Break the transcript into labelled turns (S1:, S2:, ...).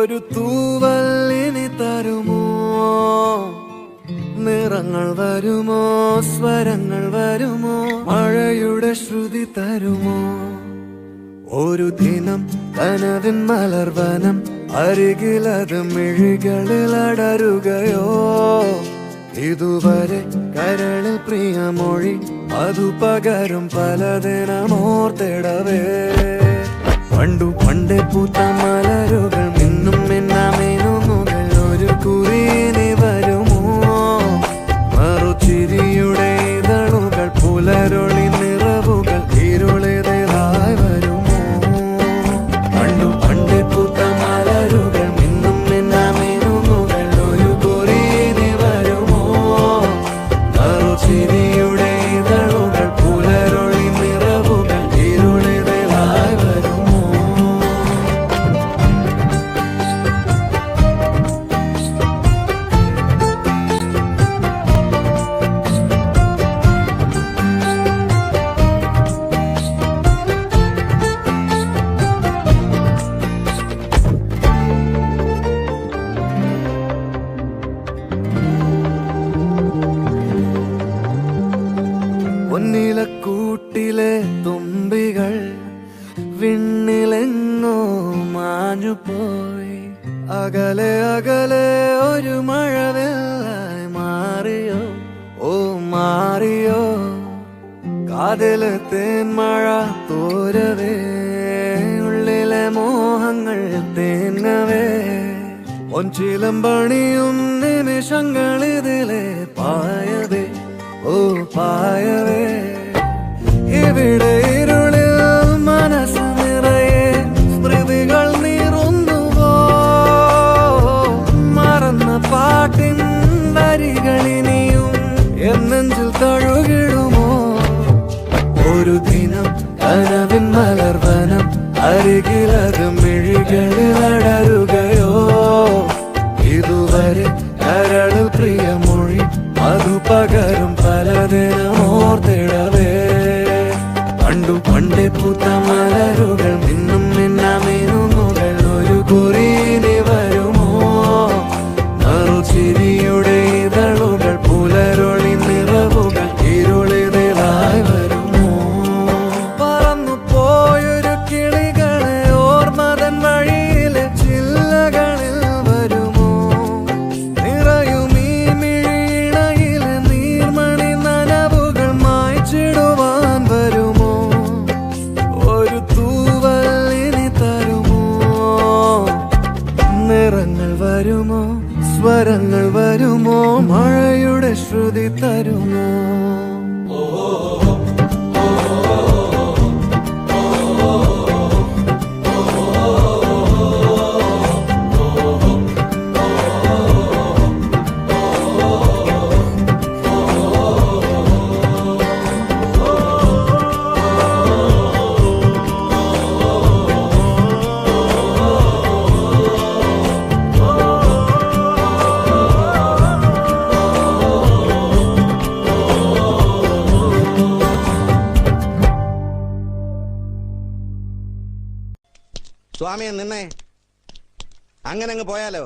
S1: ഒരു തൂവല്ലിനി തരുമോ? നിറങ്ങൾ വരുമോ? സ്വരങ്ങൾ വരുമോ? മഴയുടെ ശ്രുതി തരുമോ? ഒരു ദിനം കനവിൻ മലർവനം അരികിലത് മിഴികളിൽ അടരുകയോ? ഇതുവരെ കരളിൽ പ്രിയമൊഴി അതു പകരും പലതിനമോർത്തിടവേ. പണ്ടു പണ്ടേ പൂത്ത മലരുകൾ മിന്നും മിന്നാമേനുമുകൾ ഒരു കുറിയിനി വരുമോ? മറുചിരിയുടെ ഇതളുകൾ പുലരൊളി നിറവുകൾ ഇരുളിതായി വരുമോ? പണ്ടു പണ്ടേ പൂത്ത മലരുകൾ മിന്നും മിന്നാമേനുമുകൾ ഒരു കുറിയിനി വരുമോ? മറുചിരിയുടെ ഇതളുകൾ പുലരൊളി നിറവുകൾ ഇരുളിതായി വരുമോ? പൊന്നിലക്കൂട്ടിലെ തുമ്പികൾ വിണ്ണിലെങ്ങോ മാഞ്ഞുപോയി. അകലെ അകലെ ഒരു മഴവില്ലായി മാറിയോ? ഓ മാറിയോ? കാതിലെ തേന്മഴ തോരവേ, ഉള്ളിലെ മോഹങ്ങൾ തേങ്ങവേ. ഒഞ്ചിലമ്പണിയും നിമിഷങ്ങളിതിലെ പായവേ, ഓ പായവേ. ഇവിടെ ഇരുളിൽ മനസ്സ് നിറയെ സ്മൃതികൾ നീറുന്നുവോ? മറന്ന പാട്ടിൻ വരികളിനിയും എന്നെഞ്ചിൽ തഴുകിടുമോ? ഒരു ദിനം കനവിൻ മലർവനം അരികിലത് മിഴികളിൽ അടരുകയോ? ഇതുവരെ കരളിൽ പ്രിയമൊഴി അതു പകരും പലതിനമോർത്തിടവേ. പണ്ടു പണ്ടേ പൂത്ത മലരുകൾ മിന്നും മിന്നാമേനുമുകൾ ഒരു കുറിയിനി വരുമോ? നറുചിരിയുടെ ഇതളുകൾ പുലരൊളി നിറവുകൾ ഇരുളിതായി വരുമോ? പറന്നു പോയൊരു കിളികളെ ഓർമ്മതൻ വഴിയിലെ ചില്ലകളിൽ വരുമോ? നിറയും ഈ മിഴിയിണയിലെ നീർമണി നനവുകൾ മായ്ച്ചിടുവാൻ വരുമോ? ഒരു തൂവല്ലിനി തരുമോ? നിറങ്ങൾ വരുമോ? സ്വരങ്ങൾ വരുമോ? മഴയുടെ ശ്രുതി തരുമോ?
S2: സ്വാമിയെ നിന്നേ, അങ്ങനെ അങ്ങ് പോയാലോ?